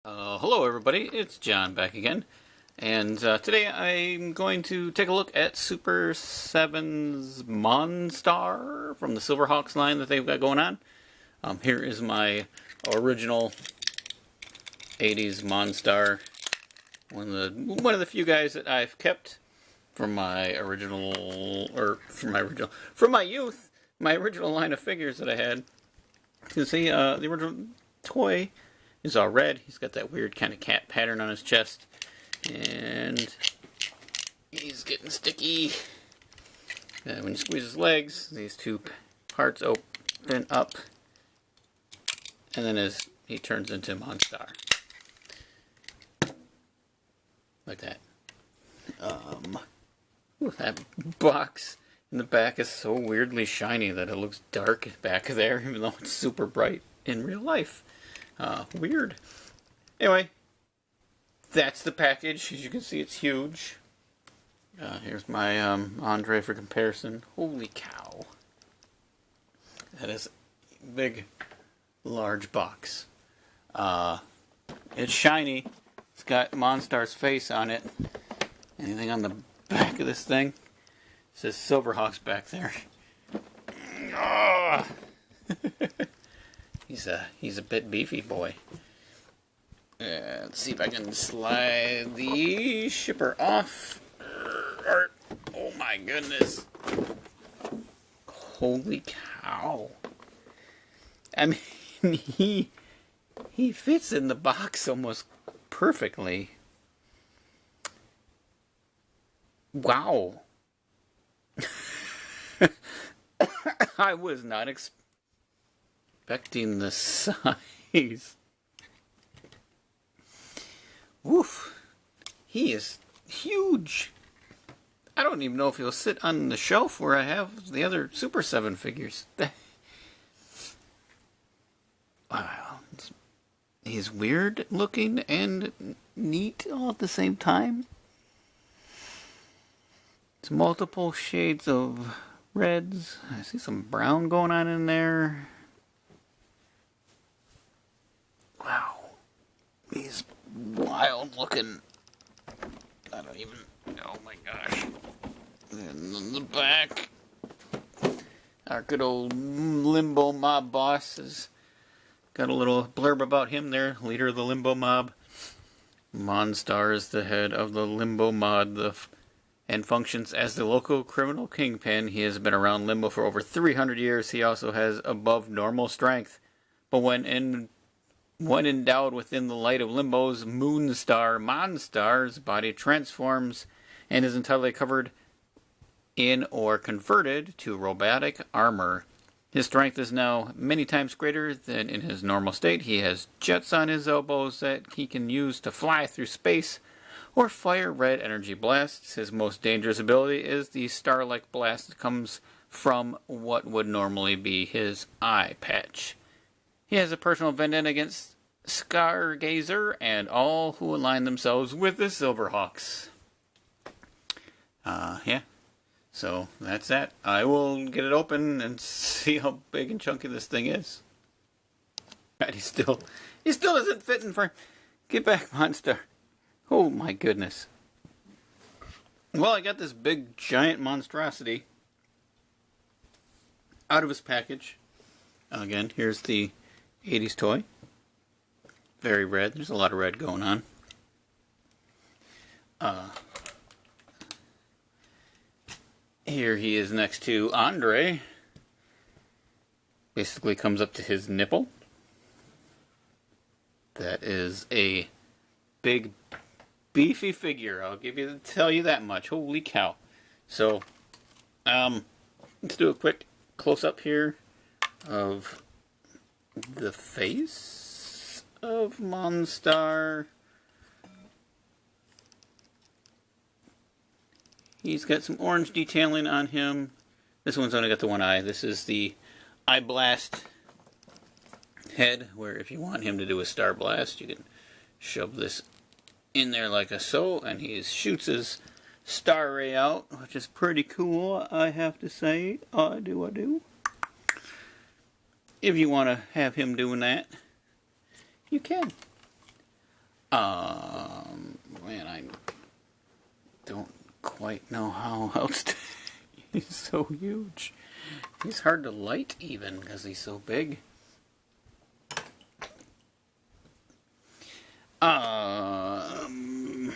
Hello everybody, it's John back again, and today I'm going to take a look at Super7's MON STAR from the SilverHawks line that they've got going on. Here is my original 80s MON STAR, one of the few guys that I've kept from my youth, my original line of figures that I had. You can see the original toy is all red. He's got that weird kind of cat pattern on his chest. And he's getting sticky. When you squeeze his legs, these two parts open up. And then he turns into MON STAR. Like that. That box in the back is so weirdly shiny that it looks dark back there, even though it's super bright in real life. Weird. Anyway, that's the package. As you can see, it's huge. Here's my Andre for comparison. Holy cow. That is a big, large box. It's shiny. It's got MON STAR's face on it. Anything on the back of this thing? It says SilverHawks back there. He's a bit beefy boy. Let's see if I can slide the shipper off. Oh my goodness. Holy cow. I mean, he fits in the box almost perfectly. Wow. I was not expecting the size. Woof. He is huge. I don't even know if he'll sit on the shelf where I have the other Super 7 figures. Wow. He's weird looking and neat all at the same time. It's multiple shades of reds. I see some brown going on in there. Wow. He's wild looking. I don't even... Oh my gosh. And in the back, our good old Limbo Mob boss has got a little blurb about him there. Leader of the Limbo Mob. MON STAR is the head of the Limbo Mob and functions as the local criminal kingpin. He has been around Limbo for over 300 years. He also has above normal strength. But when endowed within the light of Limbo's MON STAR's body transforms and is entirely covered in or converted to robotic armor. His strength is now many times greater than in his normal state. He has jets on his elbows that he can use to fly through space or fire red energy blasts. His most dangerous ability is the star-like blast that comes from what would normally be his eye patch. He has a personal vendetta against Stargazer and all who align themselves with the SilverHawks. Yeah. So, that's that. I will get it open and see how big and chunky this thing is. God, he still isn't fitting for... Get back, MON STAR. Oh my goodness. Well, I got this big, giant monstrosity out of his package. Again, here's the 80s toy. Very red. There's a lot of red going on. Here he is next to Andre. Basically comes up to his nipple. That is a big, beefy figure. I'll tell you that much. Holy cow. So, let's do a quick close-up here of the face of MON STAR. He's got some orange detailing on him. This one's only got the one eye. This is the eye blast head, where if you want him to do a star blast, you can shove this in there like so, and he shoots his star ray out, which is pretty cool, I have to say. I do. If you want to have him doing that, you can. Man, I don't quite know how else to... He's so huge. He's hard to light even because he's so big. Man,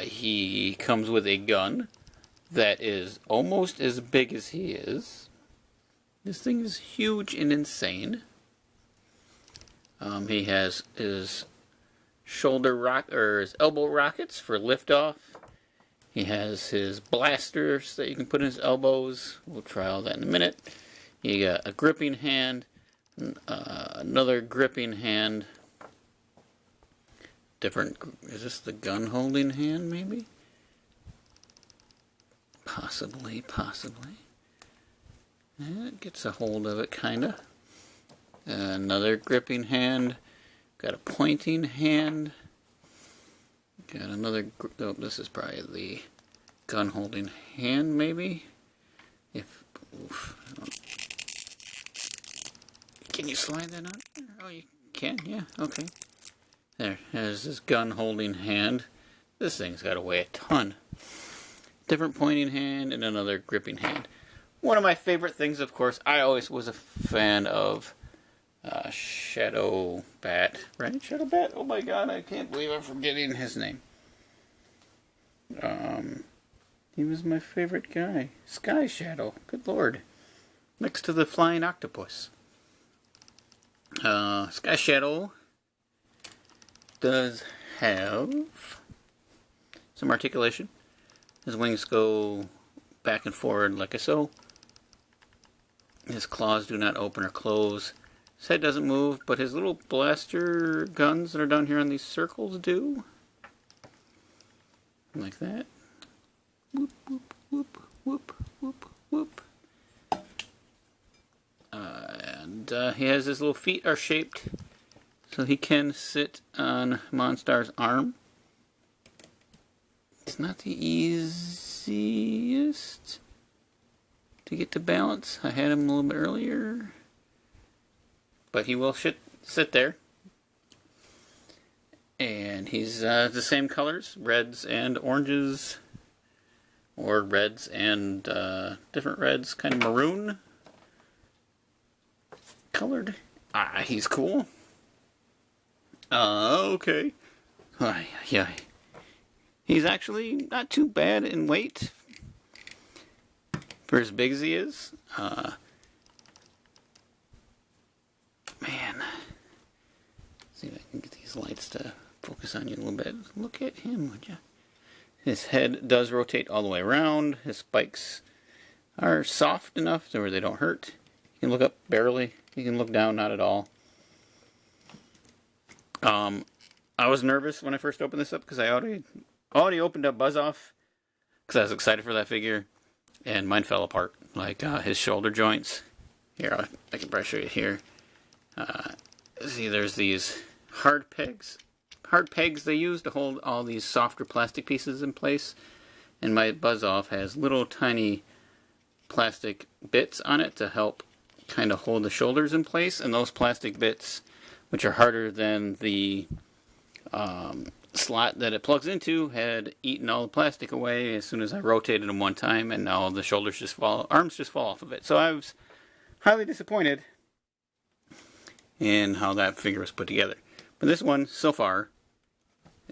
he comes with a gun that is almost as big as he is. This thing is huge and insane. He has his his elbow rockets for liftoff. He has his blasters that you can put in his elbows. We'll try all that in a minute. You got a gripping hand, another gripping hand. Different. Is this the gun holding hand, maybe? Possibly. It gets a hold of it, kinda. Another gripping hand. Got a pointing hand. Got another. Oh, this is probably the gun holding hand, maybe. Oof. Can you slide that on? Oh, you can. Yeah. Okay. There's this gun holding hand. This thing's got to weigh a ton. Different pointing hand and another gripping hand. One of my favorite things, of course, I always was a fan of Shadow Bat, right? Shadow Bat? Oh my god, I can't believe I'm forgetting his name. He was my favorite guy. Sky Shadow. Good lord. Next to the flying octopus. Sky Shadow does have some articulation. His wings go back and forward like so. His claws do not open or close. His head doesn't move, but his little blaster guns that are down here on these circles do. Like that. Whoop, whoop, whoop, whoop, whoop, whoop. And he has his little feet are shaped so he can sit on MON STAR's arm. It's not the easiest to get to balance. I had him a little bit earlier. But he will sit there. And he's the same colors, reds and oranges. Or reds and different reds, kind of maroon colored. He's cool. Okay. Yeah. He's actually not too bad in weight for as big as he is. Man. See if I can get these lights to focus on you a little bit. Look at him, would you? His head does rotate all the way around. His spikes are soft enough to where they don't hurt. You can look up barely. You can look down, not at all. I was nervous when I first opened this up because I already opened up Buzz Off because I was excited for that figure, and mine fell apart. Like his shoulder joints. Here, I can probably show you here. See, there's these hard pegs they use to hold all these softer plastic pieces in place, and my Buzz Off has little tiny plastic bits on it to help kind of hold the shoulders in place, and those plastic bits, which are harder than the slot that it plugs into, had eaten all the plastic away as soon as I rotated them one time, and now the arms just fall off of it. So I was highly disappointed in how that figure was put together. But this one, so far,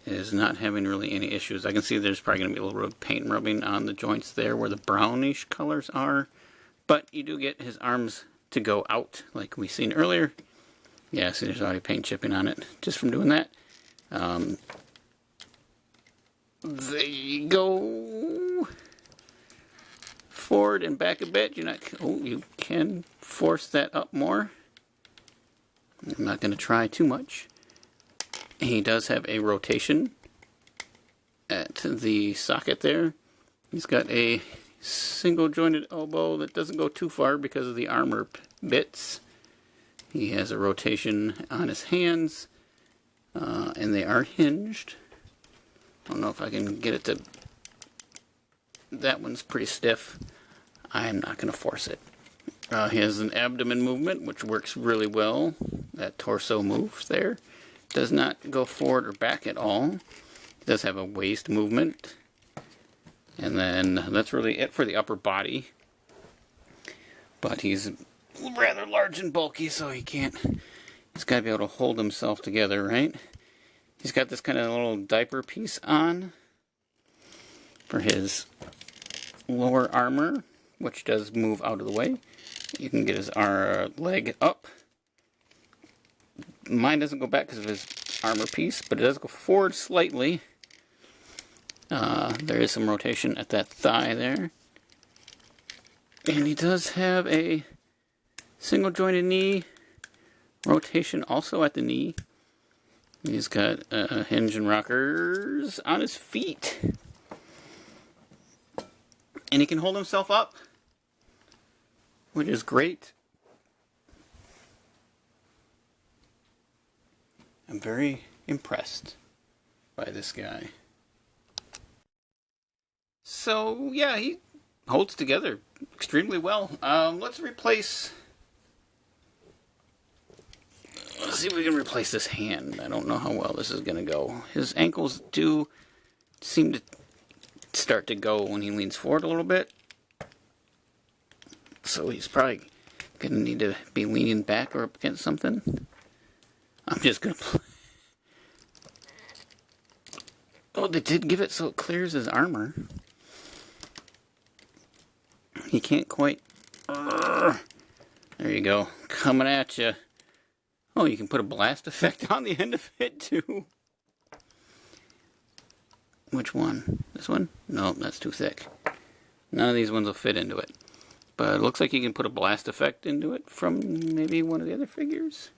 is not having really any issues. I can see there's probably going to be a little bit of paint rubbing on the joints there where the brownish colors are. But you do get his arms to go out like we seen earlier. Yeah, see there's already paint chipping on it just from doing that. They go forward and back a bit. You can force that up more. I'm not going to try too much. He does have a rotation at the socket there. He's got a single jointed elbow that doesn't go too far because of the armor bits. He has a rotation on his hands, and they are hinged. I don't know if I can get it to... That one's pretty stiff. I'm not going to force it. He has an abdomen movement, which works really well. That torso move there does not go forward or back at all. He does have a waist movement. And then that's really it for the upper body. But he's rather large and bulky, so he's got to be able to hold himself together, right? He's got this kind of little diaper piece on for his lower armor, which does move out of the way. You can get his leg up. Mine doesn't go back because of his armor piece, but it does go forward slightly. There is some rotation at that thigh there. And he does have a single jointed knee rotation also at the knee. He's got hinge and rockers on his feet. And he can hold himself up, which is great. I'm very impressed by this guy. So, yeah, he holds together extremely well. Let's see if we can replace this hand. I don't know how well this is going to go. His ankles do seem to start to go when he leans forward a little bit. So he's probably going to need to be leaning back or up against something. I'm just going to play. Oh, they did give it so it clears his armor. He can't quite... There you go. Coming at you. Oh, you can put a blast effect on the end of it, too. Which one? This one? No, that's too thick. None of these ones will fit into it. But it looks like you can put a blast effect into it from maybe one of the other figures.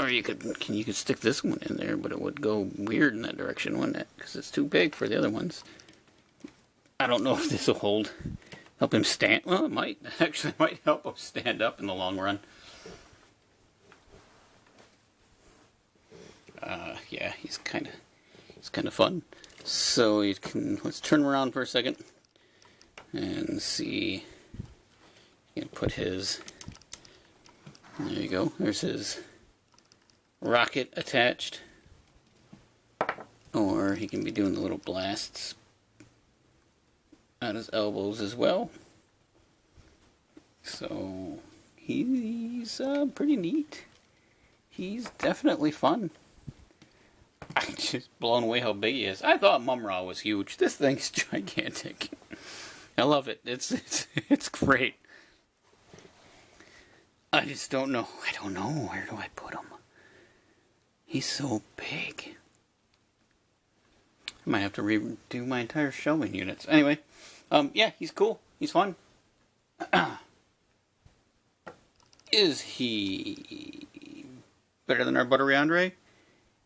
Or you could stick this one in there, but it would go weird in that direction, wouldn't it? Because it's too big for the other ones. I don't know if this will help him stand. Well, it might. Actually, it might help him stand up in the long run. Yeah, he's kind of fun. So let's turn him around for a second and see. You can put his. There you go. There's his rocket attached, or he can be doing the little blasts on his elbows as well. So he's pretty neat. He's definitely fun. I'm just blown away how big he is. I thought Mumra was huge. This thing's gigantic. I love it. It's great. I just don't know. I don't know. Where do I put him? He's so big. I might have to redo my entire shelving units. Anyway, yeah, he's cool. He's fun. Is he better than our Buttery Andre?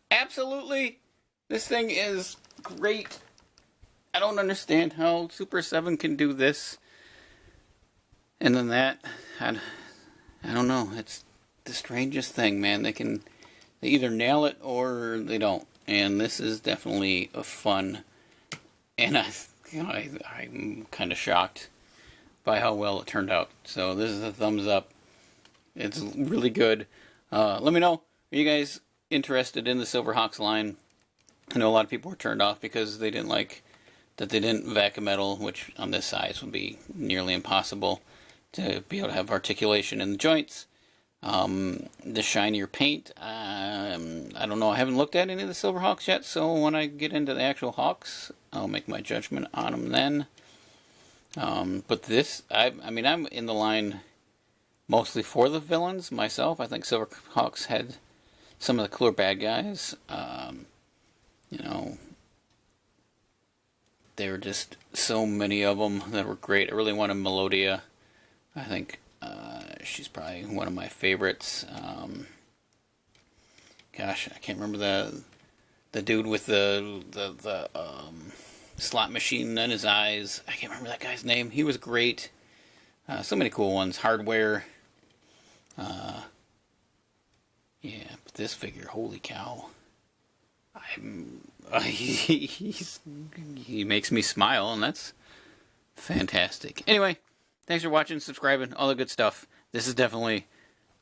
Absolutely. This thing is great. I don't understand how Super 7 can do this and then that. I don't know. It's the strangest thing, man. They either nail it or they don't. And this is definitely a fun. And I'm kind of shocked by how well it turned out. So this is a thumbs up. It's really good. Let me know. Are you guys interested in the SilverHawks line? I know a lot of people were turned off because they didn't like that they didn't vacuum metal, which on this size would be nearly impossible to be able to have articulation in the joints. The shinier paint, I don't know. I haven't looked at any of the SilverHawks yet, so when I get into the actual Hawks, I'll make my judgment on them then. But this, I mean, I'm in the line mostly for the villains myself. I think SilverHawks had some of the cooler bad guys. You know, there were just so many of them that were great. I really wanted Melodia. I think she's probably one of my favorites. Gosh, I can't remember the dude with the slot machine in his eyes. I can't remember that guy's name. He was great. So many cool ones. Hardware. Yeah, but this figure, holy cow. He makes me smile, and that's fantastic. Anyway, thanks for watching, subscribing, all the good stuff. This is definitely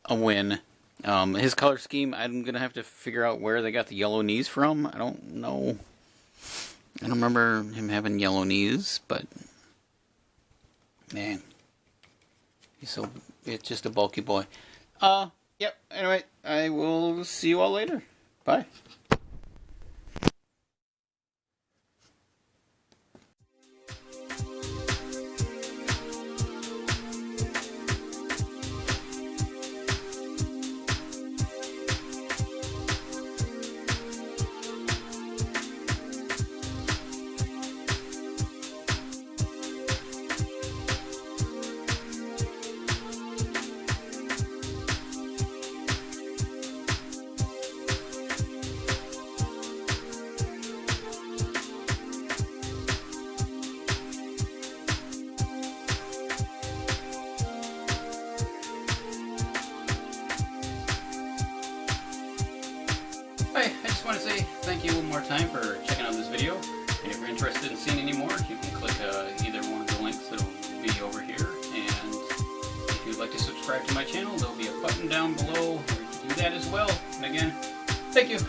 a win. His color scheme, I'm going to have to figure out where they got the yellow knees from. I don't know. I don't remember him having yellow knees, but man, it's just a bulky boy. Yep, anyway, I will see you all later. Bye. Hi, I just want to say thank you one more time for checking out this video. And if you're interested in seeing any more, you can click either one of the links that will be over here. And if you'd like to subscribe to my channel, there'll be a button down below where you can do that as well. And again, thank you.